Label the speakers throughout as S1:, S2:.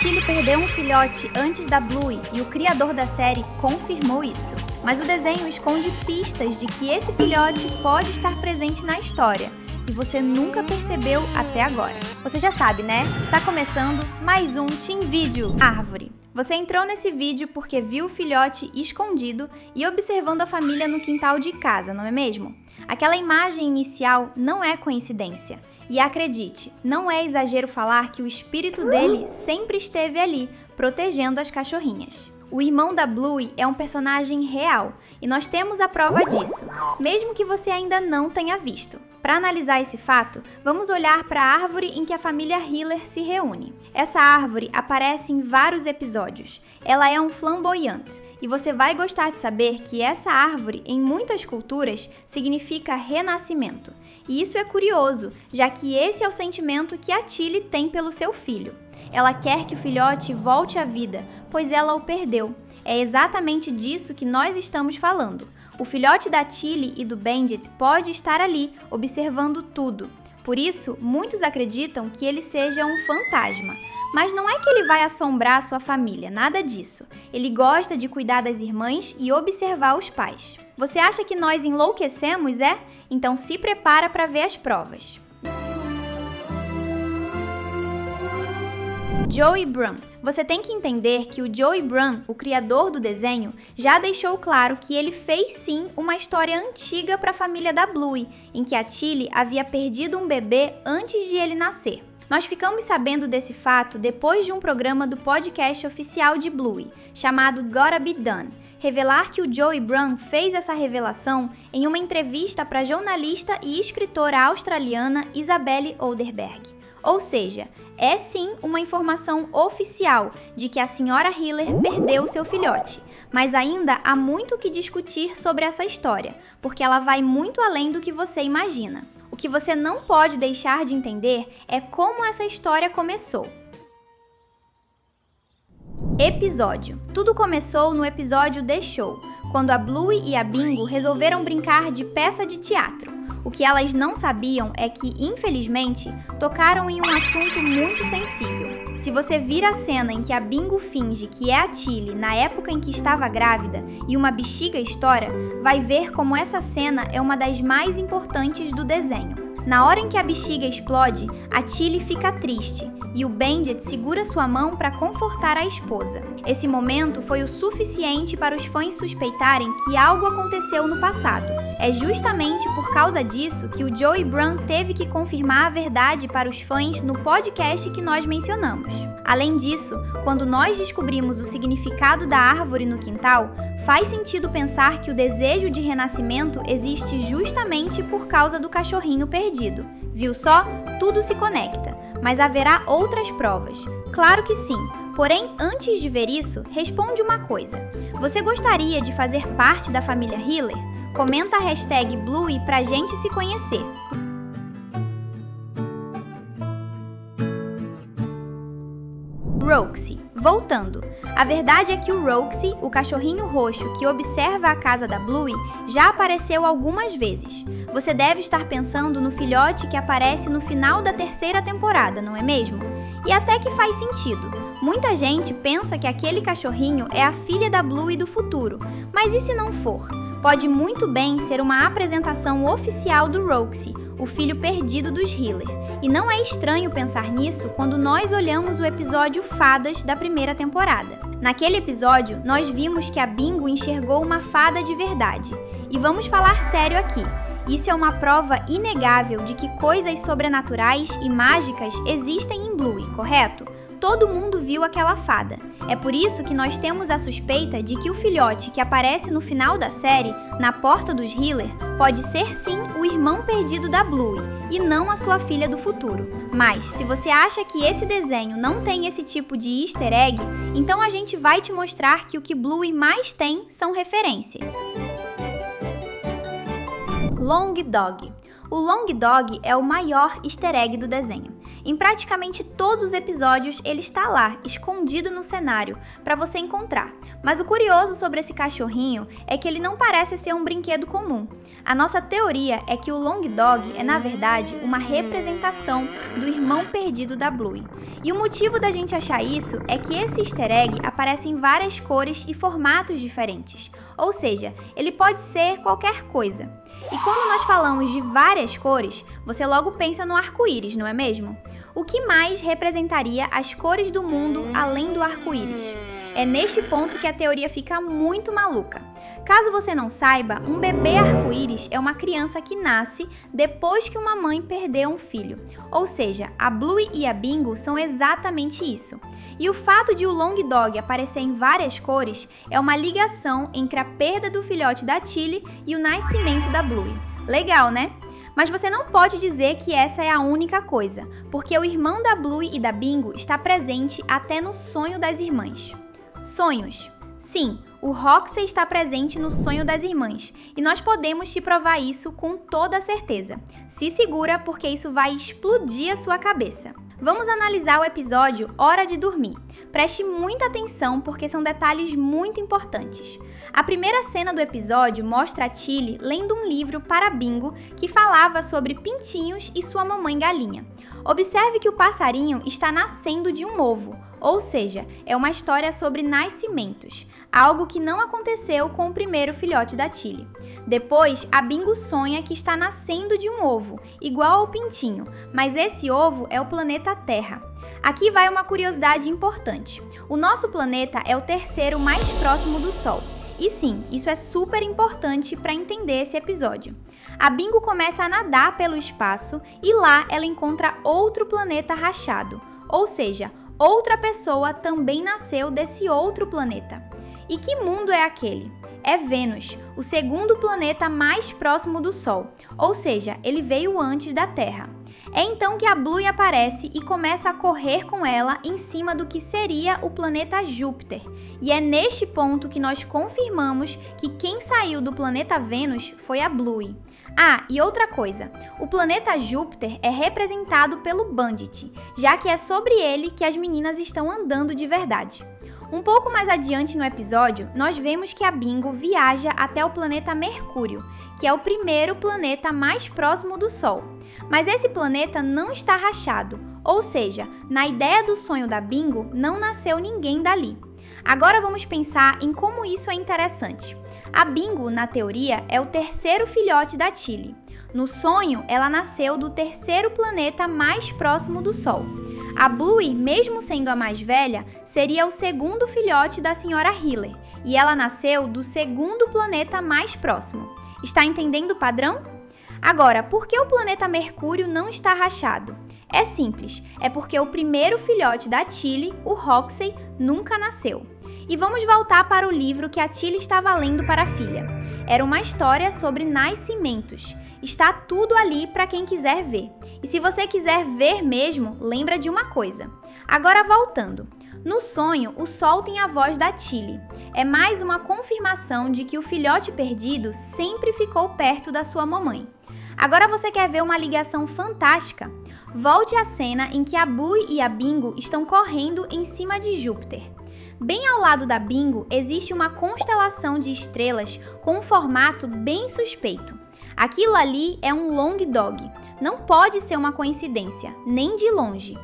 S1: Tilly perdeu um filhote antes da Bluey e o criador da série confirmou isso. Mas o desenho esconde pistas de que esse filhote pode estar presente na história e você nunca percebeu até agora. Você já sabe, né? Está começando mais um Team Vídeo Árvore. Você entrou nesse vídeo porque viu o filhote escondido e observando a família no quintal de casa, não é mesmo? Aquela imagem inicial não é coincidência. E acredite, não é exagero falar que o espírito dele sempre esteve ali, protegendo as cachorrinhas. O irmão da Bluey é um personagem real, e nós temos a prova disso, mesmo que você ainda não tenha visto. Para analisar esse fato, vamos olhar para a árvore em que a família Hiller se reúne. Essa árvore aparece em vários episódios. Ela é um flamboyante, e você vai gostar de saber que essa árvore, em muitas culturas, significa renascimento. E isso é curioso, já que esse é o sentimento que a Tilly tem pelo seu filho. Ela quer que o filhote volte à vida, pois ela o perdeu. É exatamente disso que nós estamos falando. O filhote da Tilly e do Bandit pode estar ali, observando tudo. Por isso, muitos acreditam que ele seja um fantasma. Mas não é que ele vai assombrar sua família, nada disso. Ele gosta de cuidar das irmãs e observar os pais. Você acha que nós enlouquecemos, é? Então se prepara para ver as provas. Joey Bruhn. Você tem que entender que o Joey Bruhn, o criador do desenho, já deixou claro que ele fez sim uma história antiga para a família da Bluey, em que a Tilly havia perdido um bebê antes de ele nascer. Nós ficamos sabendo desse fato depois de um programa do podcast oficial de Bluey, chamado Gotta Be Done, revelar que o Joey Bruhn fez essa revelação em uma entrevista para a jornalista e escritora australiana Isabelle Olderberg. Ou seja, é sim uma informação oficial de que a senhora Hiller perdeu seu filhote, mas ainda há muito o que discutir sobre essa história, porque ela vai muito além do que você imagina. O que você não pode deixar de entender é como essa história começou. Episódio. Tudo começou no episódio The Show, quando a Bluey e a Bingo resolveram brincar de peça de teatro. O que elas não sabiam é que, infelizmente, tocaram em um assunto muito sensível. Se você vir a cena em que a Bingo finge que é a Tilly na época em que estava grávida e uma bexiga estoura, vai ver como essa cena é uma das mais importantes do desenho. Na hora em que a bexiga explode, a Tilly fica triste e o Bandit segura sua mão para confortar a esposa. Esse momento foi o suficiente para os fãs suspeitarem que algo aconteceu no passado. É justamente por causa disso que o Joey Bruhn teve que confirmar a verdade para os fãs no podcast que nós mencionamos. Além disso, quando nós descobrimos o significado da árvore no quintal, faz sentido pensar que o desejo de renascimento existe justamente por causa do cachorrinho perdido. Viu só? Tudo se conecta. Mas haverá outras provas. Claro que sim. Porém, antes de ver isso, responde uma coisa. Você gostaria de fazer parte da família Hiller? Comenta a hashtag Bluey pra gente se conhecer. Roxy. Voltando. A verdade é que o Roxy, o cachorrinho roxo que observa a casa da Bluey, já apareceu algumas vezes. Você deve estar pensando no filhote que aparece no final da terceira temporada, não é mesmo? E até que faz sentido. Muita gente pensa que aquele cachorrinho é a filha da Bluey do futuro, mas e se não for? Pode muito bem ser uma apresentação oficial do Roxy, o filho perdido dos Hiller. E não é estranho pensar nisso quando nós olhamos o episódio Fadas da primeira temporada. Naquele episódio, nós vimos que a Bingo enxergou uma fada de verdade. E vamos falar sério aqui. Isso é uma prova inegável de que coisas sobrenaturais e mágicas existem em Bluey, correto? Todo mundo viu aquela fada. É por isso que nós temos a suspeita de que o filhote que aparece no final da série, na porta dos Hiller, pode ser sim o irmão perdido da Bluey, e não a sua filha do futuro. Mas, se você acha que esse desenho não tem esse tipo de easter egg, então a gente vai te mostrar que o que Bluey mais tem são referências. Long Dog. O Long Dog é o maior easter egg do desenho. Em praticamente todos os episódios, ele está lá, escondido no cenário, para você encontrar. Mas o curioso sobre esse cachorrinho é que ele não parece ser um brinquedo comum. A nossa teoria é que o Long Dog é, na verdade, uma representação do irmão perdido da Bluey. E o motivo da gente achar isso é que esse easter egg aparece em várias cores e formatos diferentes. Ou seja, ele pode ser qualquer coisa. E quando nós falamos de várias cores, você logo pensa no arco-íris, não é mesmo? O que mais representaria as cores do mundo além do arco-íris? É neste ponto que a teoria fica muito maluca. Caso você não saiba, um bebê arco-íris é uma criança que nasce depois que uma mãe perdeu um filho. Ou seja, a Bluey e a Bingo são exatamente isso. E o fato de o Long Dog aparecer em várias cores é uma ligação entre a perda do filhote da Tilly e o nascimento da Bluey. Legal, né? Mas você não pode dizer que essa é a única coisa, porque o irmão da Bluey e da Bingo está presente até no sonho das irmãs. Sonhos. Sim, o Roxy está presente no sonho das irmãs, e nós podemos te provar isso com toda certeza. Se segura, porque isso vai explodir a sua cabeça. Vamos analisar o episódio Hora de Dormir. Preste muita atenção, porque são detalhes muito importantes. A primeira cena do episódio mostra a Tilly lendo um livro para Bingo que falava sobre pintinhos e sua mamãe galinha. Observe que o passarinho está nascendo de um ovo, ou seja, é uma história sobre nascimentos, algo que não aconteceu com o primeiro filhote da Tilly. Depois, a Bingo sonha que está nascendo de um ovo, igual ao pintinho, mas esse ovo é o planeta Terra. Aqui vai uma curiosidade importante. O nosso planeta é o terceiro mais próximo do Sol. E sim, isso é super importante para entender esse episódio. A Bingo começa a nadar pelo espaço e lá ela encontra outro planeta rachado, ou seja, outra pessoa também nasceu desse outro planeta. E que mundo é aquele? É Vênus, o segundo planeta mais próximo do Sol, ou seja, ele veio antes da Terra. É então que a Bluey aparece e começa a correr com ela em cima do que seria o planeta Júpiter. E é neste ponto que nós confirmamos que quem saiu do planeta Vênus foi a Bluey. Ah, e outra coisa, o planeta Júpiter é representado pelo Bandit, já que é sobre ele que as meninas estão andando de verdade. Um pouco mais adiante no episódio, nós vemos que a Bingo viaja até o planeta Mercúrio, que é o primeiro planeta mais próximo do Sol. Mas esse planeta não está rachado, ou seja, na ideia do sonho da Bingo, não nasceu ninguém dali. Agora vamos pensar em como isso é interessante. A Bingo, na teoria, é o terceiro filhote da Tilly. No sonho, ela nasceu do terceiro planeta mais próximo do Sol. A Bluey, mesmo sendo a mais velha, seria o segundo filhote da Sra. Hiller, e ela nasceu do segundo planeta mais próximo. Está entendendo o padrão? Agora, por que o planeta Mercúrio não está rachado? É simples, é porque o primeiro filhote da Tilly, o Roxy, nunca nasceu. E vamos voltar para o livro que a Tilly estava lendo para a filha. Era uma história sobre nascimentos. Está tudo ali para quem quiser ver. E se você quiser ver mesmo, lembra de uma coisa. Agora voltando. No sonho, o Sol tem a voz da Tilly. É mais uma confirmação de que o filhote perdido sempre ficou perto da sua mamãe. Agora você quer ver uma ligação fantástica? Volte à cena em que a Bluey e a Bingo estão correndo em cima de Júpiter. Bem ao lado da Bingo existe uma constelação de estrelas com um formato bem suspeito. Aquilo ali é um Long Dog. Não pode ser uma coincidência, nem de longe.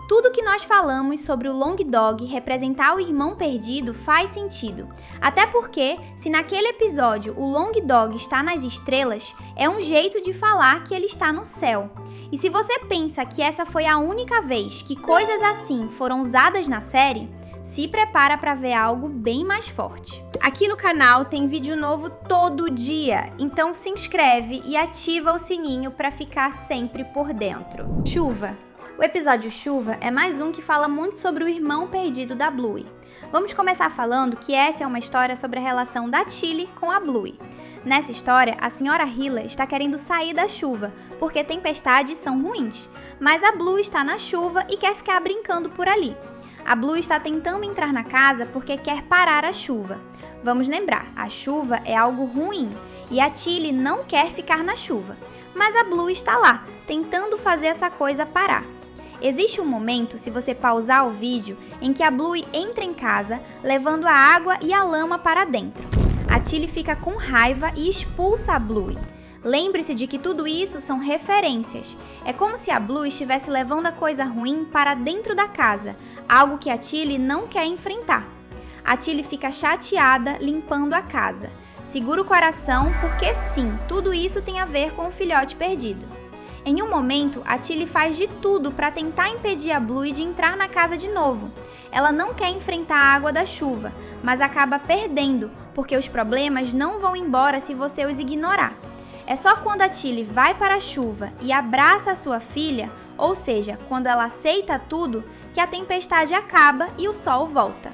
S1: Tudo que nós falamos sobre o Long Dog representar o irmão perdido faz sentido. Até porque, se naquele episódio o Long Dog está nas estrelas, é um jeito de falar que ele está no céu. E se você pensa que essa foi a única vez que coisas assim foram usadas na série, se prepara para ver algo bem mais forte. Aqui no canal tem vídeo novo todo dia, então se inscreve e ativa o sininho para ficar sempre por dentro. Chuva. O episódio Chuva é mais um que fala muito sobre o irmão perdido da Bluey. Vamos começar falando que essa é uma história sobre a relação da Tilly com a Bluey. Nessa história, a Sra. Hiller está querendo sair da chuva, porque tempestades são ruins, mas a Bluey está na chuva e quer ficar brincando por ali. A Bluey está tentando entrar na casa porque quer parar a chuva. Vamos lembrar, a chuva é algo ruim e a Tilly não quer ficar na chuva, mas a Bluey está lá, tentando fazer essa coisa parar. Existe um momento, se você pausar o vídeo, em que a Bluey entra em casa, levando a água e a lama para dentro. A Tilly fica com raiva e expulsa a Bluey. Lembre-se de que tudo isso são referências. É como se a Bluey estivesse levando a coisa ruim para dentro da casa, algo que a Tilly não quer enfrentar. A Tilly fica chateada, limpando a casa. Segura o coração, porque sim, tudo isso tem a ver com o filhote perdido. Em um momento, a Tilly faz de tudo para tentar impedir a Bluey de entrar na casa de novo. Ela não quer enfrentar a água da chuva, mas acaba perdendo, porque os problemas não vão embora se você os ignorar. É só quando a Tilly vai para a chuva e abraça a sua filha, ou seja, quando ela aceita tudo, que a tempestade acaba e o sol volta.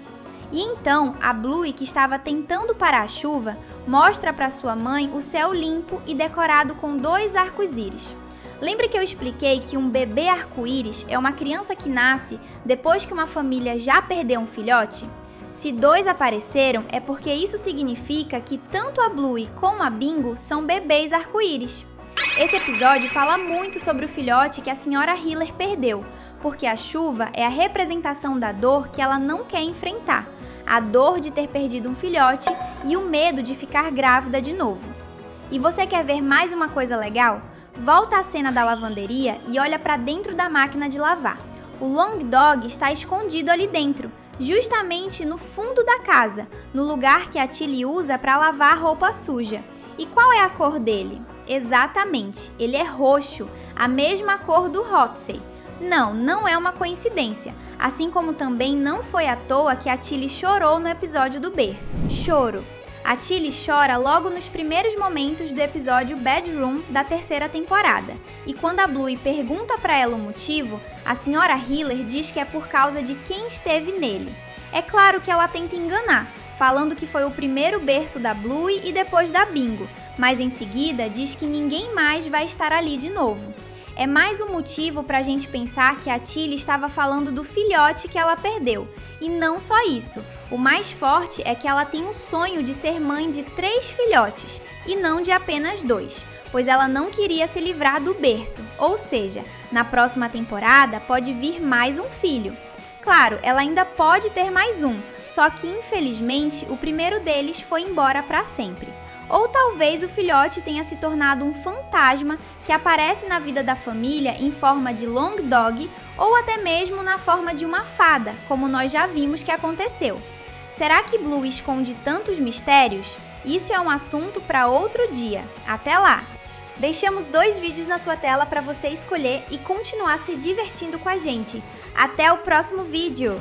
S1: E então, a Bluey, que estava tentando parar a chuva, mostra para sua mãe o céu limpo e decorado com 2 arco-íris. Lembra que eu expliquei que um bebê arco-íris é uma criança que nasce depois que uma família já perdeu um filhote? Se 2 apareceram, é porque isso significa que tanto a Bluey como a Bingo são bebês arco-íris. Esse episódio fala muito sobre o filhote que a Sra. Hiller perdeu, porque a chuva é a representação da dor que ela não quer enfrentar, a dor de ter perdido um filhote e o medo de ficar grávida de novo. E você quer ver mais uma coisa legal? Volta à cena da lavanderia e olha para dentro da máquina de lavar. O Long Dog está escondido ali dentro, justamente no fundo da casa, no lugar que a Tilly usa para lavar a roupa suja. E qual é a cor dele? Exatamente, ele é roxo, a mesma cor do Roxy. Não é uma coincidência, assim como também não foi à toa que a Tilly chorou no episódio do berço. Choro. A Tilly chora logo nos primeiros momentos do episódio Bedroom da 3ª temporada, e quando a Bluey pergunta para ela o motivo, a Sra. Hiller diz que é por causa de quem esteve nele. É claro que ela tenta enganar, falando que foi o primeiro berço da Bluey e depois da Bingo, mas em seguida diz que ninguém mais vai estar ali de novo. É mais um motivo para a gente pensar que a Tilly estava falando do filhote que ela perdeu. E não só isso. O mais forte é que ela tem o sonho de ser mãe de 3 filhotes, e não de apenas 2, pois ela não queria se livrar do berço, ou seja, na próxima temporada pode vir mais um filho. Claro, ela ainda pode ter mais um, só que infelizmente o primeiro deles foi embora para sempre. Ou talvez o filhote tenha se tornado um fantasma que aparece na vida da família em forma de Long Dog ou até mesmo na forma de uma fada, como nós já vimos que aconteceu. Será que Bluey esconde tantos mistérios? Isso é um assunto para outro dia. Até lá! Deixamos 2 vídeos na sua tela para você escolher e continuar se divertindo com a gente. Até o próximo vídeo!